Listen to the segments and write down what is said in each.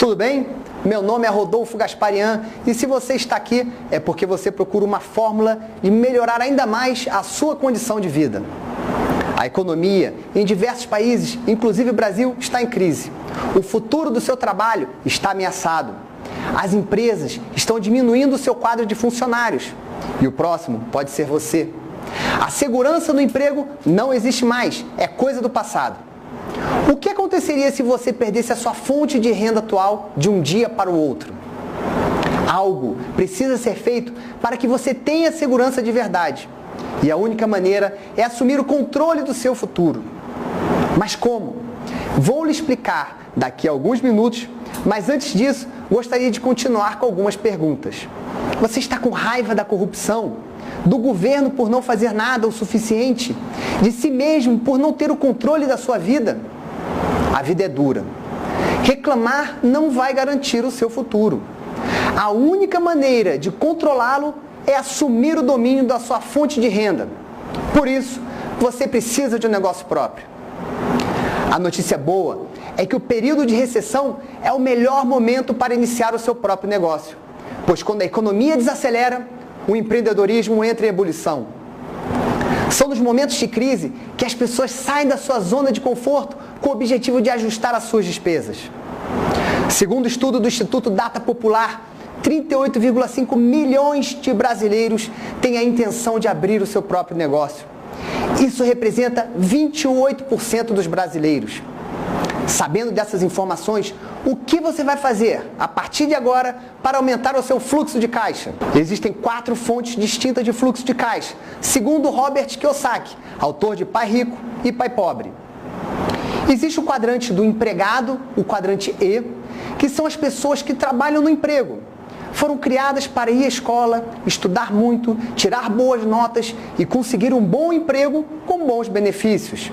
Tudo bem? Meu nome é Rodolfo Gasparian e se você está aqui é porque você procura uma fórmula de melhorar ainda mais a sua condição de vida. A economia em diversos países, inclusive o Brasil, está em crise. O futuro do seu trabalho está ameaçado. As empresas estão diminuindo o seu quadro de funcionários. E o próximo pode ser você. A segurança no emprego não existe mais, é coisa do passado. O que aconteceria se você perdesse a sua fonte de renda atual de um dia para o outro? Algo precisa ser feito para que você tenha segurança de verdade. E a única maneira é assumir o controle do seu futuro. Mas como? Vou lhe explicar daqui a alguns minutos, mas antes disso, gostaria de continuar com algumas perguntas. Você está com raiva da corrupção? Do governo por não fazer nada o suficiente? De si mesmo por não ter o controle da sua vida? A vida é dura. Reclamar não vai garantir o seu futuro. A única maneira de controlá-lo é assumir o domínio da sua fonte de renda. Por isso, você precisa de um negócio próprio. A notícia boa é que o período de recessão é o melhor momento para iniciar o seu próprio negócio, pois quando a economia desacelera, o empreendedorismo entra em ebulição. São nos momentos de crise que as pessoas saem da sua zona de conforto com o objetivo de ajustar as suas despesas. Segundo o estudo do Instituto Data Popular, 38,5 milhões de brasileiros têm a intenção de abrir o seu próprio negócio. Isso representa 28% dos brasileiros. Sabendo dessas informações, o que você vai fazer a partir de agora para aumentar o seu fluxo de caixa? Existem 4 fontes distintas de fluxo de caixa, segundo Robert Kiyosaki, autor de Pai Rico e Pai Pobre. Existe o quadrante do empregado, o quadrante E, que são as pessoas que trabalham no emprego. Foram criadas para ir à escola, estudar muito, tirar boas notas e conseguir um bom emprego com bons benefícios.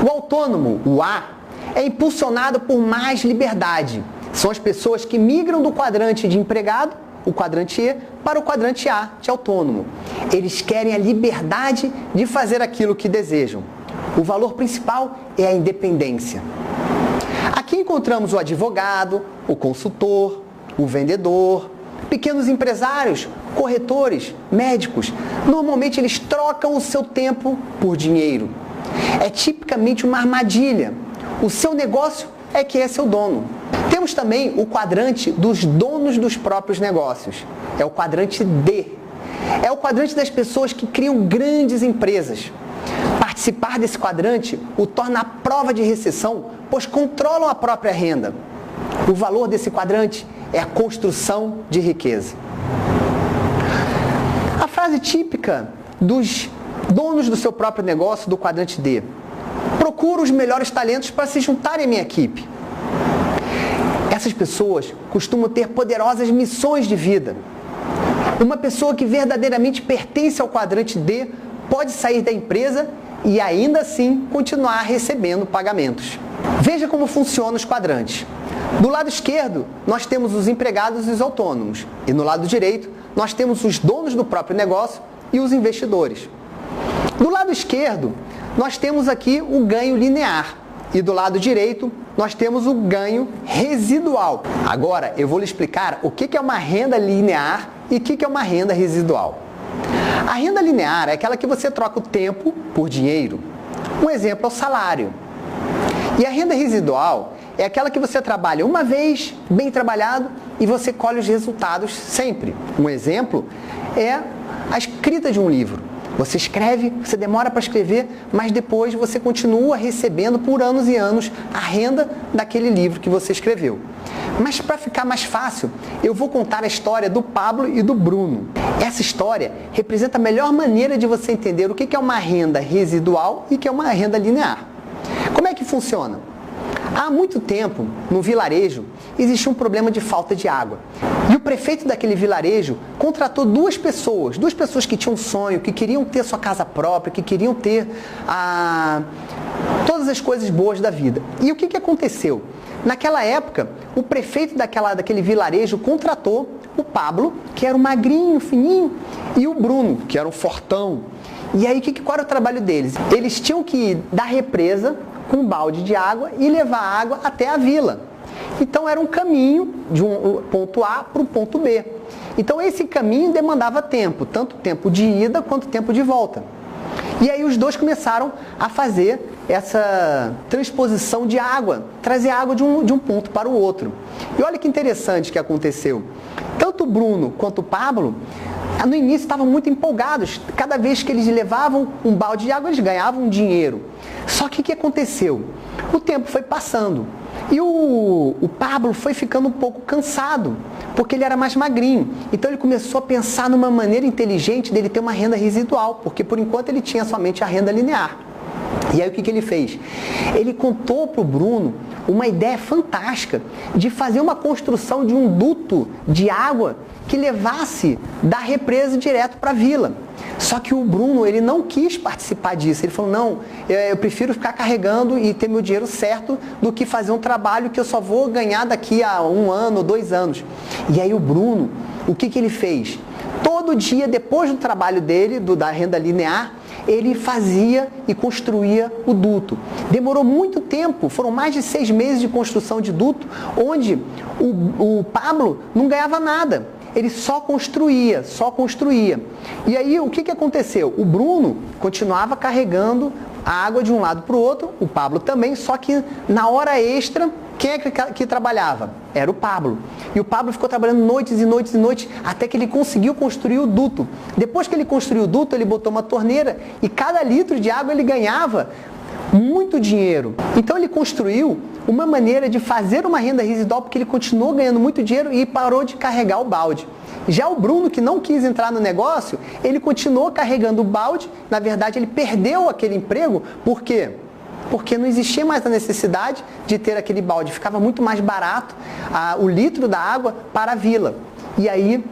O autônomo, o A, é impulsionado por mais liberdade. São as pessoas que migram do quadrante de empregado, o quadrante E, para o quadrante A, de autônomo. Eles querem a liberdade de fazer aquilo que desejam. O valor principal é a independência. Aqui encontramos o advogado, o consultor, o vendedor, pequenos empresários, corretores, médicos. Normalmente eles trocam o seu tempo por dinheiro. É tipicamente uma armadilha. O seu negócio é que é seu dono. Temos também o quadrante dos donos dos próprios negócios. É o quadrante D. É o quadrante das pessoas que criam grandes empresas. Participar desse quadrante o torna a prova de recessão, pois controlam a própria renda. O valor desse quadrante é a construção de riqueza. A frase típica dos donos do seu próprio negócio do quadrante D: procuro os melhores talentos para se juntarem à minha equipe. Essas pessoas costumam ter poderosas missões de vida. Uma pessoa que verdadeiramente pertence ao quadrante D pode sair da empresa e ainda assim continuar recebendo pagamentos. Veja como funcionam os quadrantes. Do lado esquerdo, nós temos os empregados e os autônomos. E no lado direito, nós temos os donos do próprio negócio e os investidores. Do lado esquerdo, nós temos aqui o ganho linear. E do lado direito, nós temos o ganho residual. Agora, eu vou lhe explicar o que é uma renda linear e o que é uma renda residual. A renda linear é aquela que você troca o tempo por dinheiro. Um exemplo é o salário. E a renda residual é aquela que você trabalha uma vez, bem trabalhado, e você colhe os resultados sempre. Um exemplo é a escrita de um livro. Você escreve, você demora para escrever, mas depois você continua recebendo por anos e anos a renda daquele livro que você escreveu. Mas para ficar mais fácil, eu vou contar a história do Pablo e do Bruno. Essa história representa a melhor maneira de você entender o que é uma renda residual e o que é uma renda linear. Como é que funciona? Há muito tempo, no vilarejo, existia um problema de falta de água. E o prefeito daquele vilarejo contratou duas pessoas que tinham um sonho, que queriam ter sua casa própria, que queriam ter todas as coisas boas da vida. E o que aconteceu? Naquela época, o prefeito daquele vilarejo contratou o Pablo, que era um magrinho, fininho, e o Bruno, que era um fortão. E aí, qual era o trabalho deles? Eles tinham que ir da represa com um balde de água e levar a água até a vila. Então era um caminho de um ponto A para o ponto B. Então esse caminho demandava tempo, tanto tempo de ida quanto tempo de volta. E aí os dois começaram a fazer essa transposição de água, trazer água de um ponto para o outro. E olha que interessante que aconteceu. Tanto o Bruno quanto o Pablo, no início estavam muito empolgados. Cada vez que eles levavam um balde de água, eles ganhavam dinheiro. Só que o que aconteceu? O tempo foi passando e o Pablo foi ficando um pouco cansado, porque ele era mais magrinho. Então ele começou a pensar numa maneira inteligente dele ter uma renda residual, porque por enquanto ele tinha somente a renda linear. E aí o que ele fez? Ele contou para o Bruno uma ideia fantástica de fazer uma construção de um duto de água que levasse da represa direto para a vila. Só que o Bruno, ele não quis participar disso. Ele falou, não, eu prefiro ficar carregando e ter meu dinheiro certo do que fazer um trabalho que eu só vou ganhar daqui a 1 ano, 2 anos. E aí o Bruno, o que ele fez? Todo dia, depois do trabalho dele, da renda linear, ele fazia e construía o duto. Demorou muito tempo, foram mais de 6 meses de construção de duto, onde o Pablo não ganhava nada. Ele só construía. E aí o que aconteceu? O Bruno continuava carregando a água de um lado para o outro, o Pablo também, só que na hora extra, quem é que trabalhava? Era o Pablo. E o Pablo ficou trabalhando noites e noites e noites, até que ele conseguiu construir o duto. Depois que ele construiu o duto, ele botou uma torneira e cada litro de água ele ganhava muito dinheiro. Então ele construiu uma maneira de fazer uma renda residual, porque ele continuou ganhando muito dinheiro e parou de carregar o balde. Já o Bruno, que não quis entrar no negócio, ele continuou carregando o balde. Na verdade, ele perdeu aquele emprego. Por quê? Porque não existia mais a necessidade de ter aquele balde. Ficava muito mais barato o litro da água para a vila. E aí,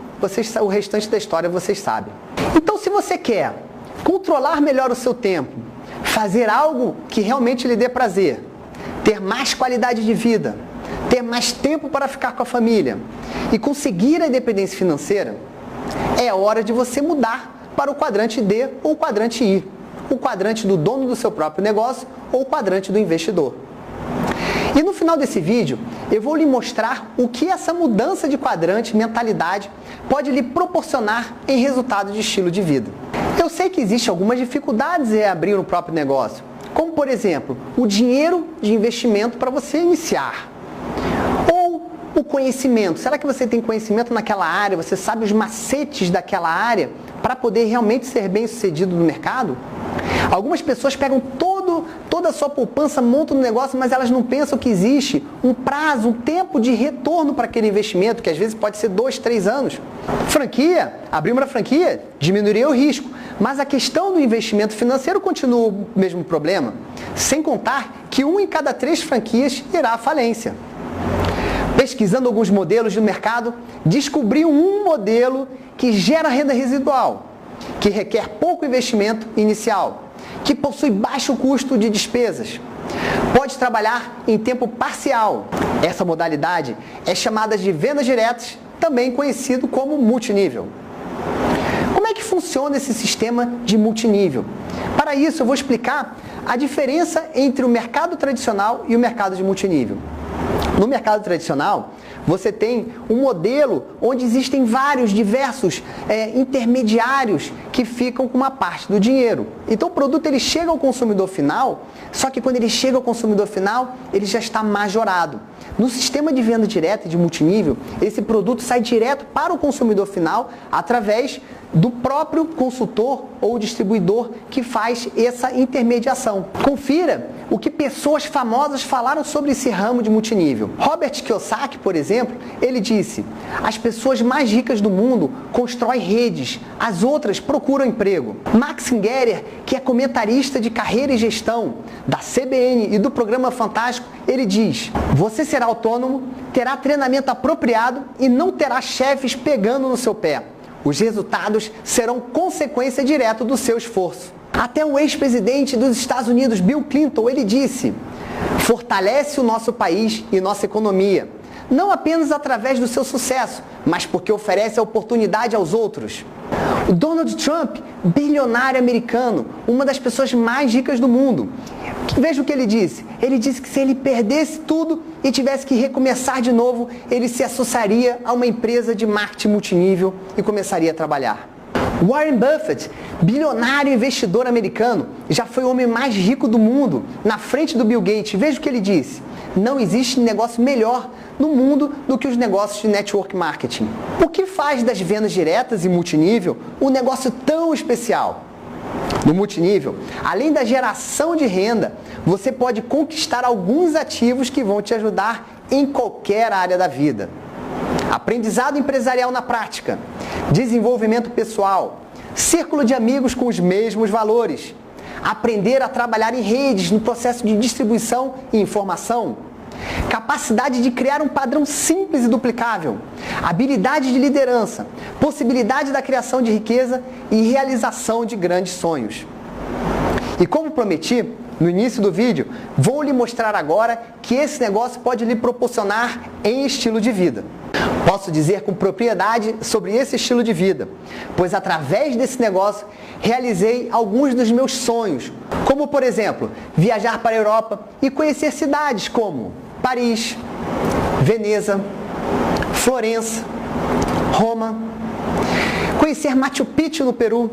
o restante da história vocês sabem. Então, se você quer controlar melhor o seu tempo, fazer algo que realmente lhe dê prazer, ter mais qualidade de vida, ter mais tempo para ficar com a família e conseguir a independência financeira, é hora de você mudar para o quadrante D ou o quadrante I. O quadrante do dono do seu próprio negócio ou o quadrante do investidor. E no final desse vídeo, eu vou lhe mostrar o que essa mudança de quadrante, mentalidade, pode lhe proporcionar em resultado de estilo de vida. Eu sei que existem algumas dificuldades em abrir o próprio negócio, como por exemplo, o dinheiro de investimento para você iniciar. Ou o conhecimento. Será que você tem conhecimento naquela área? Você sabe os macetes daquela área para poder realmente ser bem sucedido no mercado? Algumas pessoas pegam toda a sua poupança, montam no negócio, mas elas não pensam que existe um prazo, um tempo de retorno para aquele investimento, que às vezes pode ser 2, 3 anos. Franquia, abrir uma franquia, diminuiria o risco. Mas a questão do investimento financeiro continua o mesmo problema. Sem contar que 1 em cada 3 franquias irá à falência. Pesquisando alguns modelos do mercado, descobriu um modelo que gera renda residual, que requer pouco investimento inicial, que possui baixo custo de despesas. Pode trabalhar em tempo parcial. Essa modalidade é chamada de vendas diretas, também conhecido como multinível. Como é que funciona esse sistema de multinível? Para isso, eu vou explicar a diferença entre o mercado tradicional e o mercado de multinível. No mercado tradicional, você tem um modelo onde existem diversos intermediários que ficam com uma parte do dinheiro. Então o produto ele chega ao consumidor final, só que quando ele chega ao consumidor final, ele já está majorado. No sistema de venda direta e de multinível, esse produto sai direto para o consumidor final através do próprio consultor ou distribuidor que faz essa intermediação. Confira o que pessoas famosas falaram sobre esse ramo de multinível. Robert Kiyosaki, por exemplo, ele disse: as pessoas mais ricas do mundo constroem redes, as outras procuram emprego. Max Singer, que é comentarista de carreira e gestão da CBN e do programa Fantástico, ele diz: você será autônomo, terá treinamento apropriado e não terá chefes pegando no seu pé. Os resultados serão consequência direta do seu esforço. Até o ex-presidente dos Estados Unidos, Bill Clinton, ele disse: fortalece o nosso país e nossa economia, não apenas através do seu sucesso, mas porque oferece a oportunidade aos outros. O Donald Trump, bilionário americano, uma das pessoas mais ricas do mundo, Veja o que ele disse. Ele disse que se ele perdesse tudo e tivesse que recomeçar de novo, ele se associaria a uma empresa de marketing multinível e começaria a trabalhar. Warren Buffett, bilionário investidor americano, já foi o homem mais rico do mundo, na frente do Bill Gates. Veja o que ele disse. Não existe negócio melhor no mundo do que os negócios de network marketing. O que faz das vendas diretas e multinível um negócio tão especial? No multinível, além da geração de renda, você pode conquistar alguns ativos que vão te ajudar em qualquer área da vida. Aprendizado empresarial na prática, desenvolvimento pessoal, círculo de amigos com os mesmos valores, aprender a trabalhar em redes no processo de distribuição e informação, capacidade de criar um padrão simples e duplicável, habilidade de liderança, possibilidade da criação de riqueza e realização de grandes sonhos. E como prometi, no início do vídeo, vou lhe mostrar agora que esse negócio pode lhe proporcionar em estilo de vida. Posso dizer com propriedade sobre esse estilo de vida, pois através desse negócio realizei alguns dos meus sonhos, como por exemplo, viajar para a Europa e conhecer cidades como Paris, Veneza, Florença, Roma, conhecer Machu Picchu no Peru,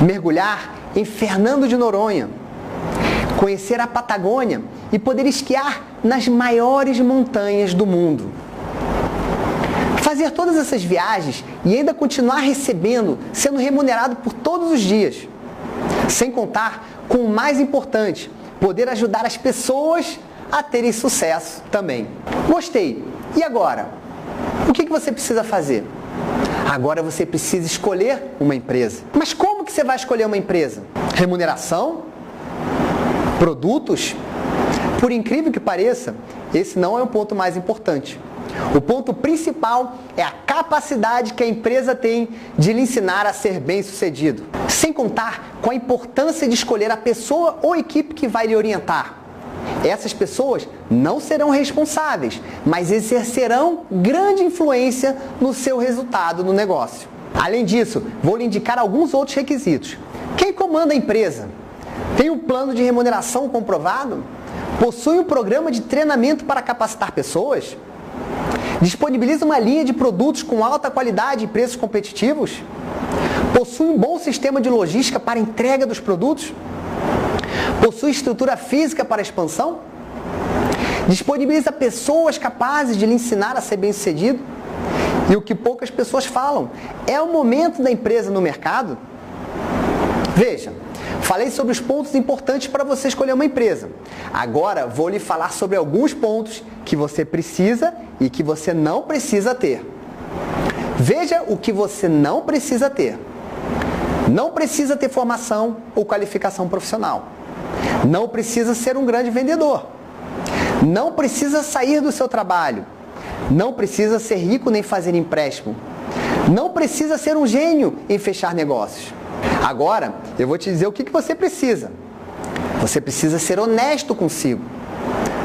mergulhar em Fernando de Noronha, conhecer a Patagônia e poder esquiar nas maiores montanhas do mundo. Fazer todas essas viagens e ainda continuar recebendo, sendo remunerado por todos os dias. Sem contar com o mais importante, poder ajudar as pessoas a terem sucesso também. Gostei. E agora? O que você precisa fazer? Agora você precisa escolher uma empresa. Mas como que você vai escolher uma empresa? Remuneração? Produtos? Por incrível que pareça, esse não é o ponto mais importante. O ponto principal é a capacidade que a empresa tem de lhe ensinar a ser bem-sucedido. Sem contar com a importância de escolher a pessoa ou equipe que vai lhe orientar. Essas pessoas não serão responsáveis, mas exercerão grande influência no seu resultado no negócio. Além disso, vou lhe indicar alguns outros requisitos. Quem comanda a empresa? Tem um plano de remuneração comprovado? Possui um programa de treinamento para capacitar pessoas? Disponibiliza uma linha de produtos com alta qualidade e preços competitivos? Possui um bom sistema de logística para a entrega dos produtos? Possui estrutura física para a expansão? Disponibiliza pessoas capazes de lhe ensinar a ser bem-sucedido? E o que poucas pessoas falam, é o momento da empresa no mercado? Veja, falei sobre os pontos importantes para você escolher uma empresa. Agora vou lhe falar sobre alguns pontos que você precisa e que você não precisa ter. Veja o que você não precisa ter. Não precisa ter formação ou qualificação profissional. Não precisa ser um grande vendedor. Não precisa sair do seu trabalho. Não precisa ser rico nem fazer empréstimo. Não precisa ser um gênio em fechar negócios. Agora, eu vou te dizer o que você precisa. Você precisa ser honesto consigo.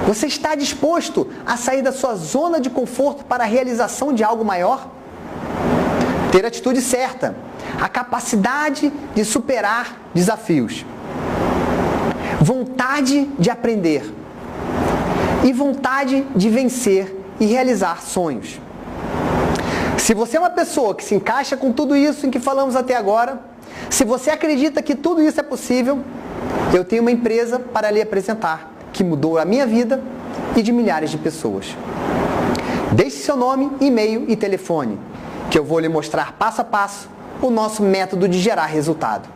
Você está disposto a sair da sua zona de conforto para a realização de algo maior? Ter a atitude certa, a capacidade de superar desafios, vontade de aprender e vontade de vencer e realizar sonhos. Se você é uma pessoa que se encaixa com tudo isso em que falamos até agora, se você acredita que tudo isso é possível, eu tenho uma empresa para lhe apresentar que mudou a minha vida e de milhares de pessoas. Deixe seu nome, e-mail e telefone, que eu vou lhe mostrar passo a passo o nosso método de gerar resultado.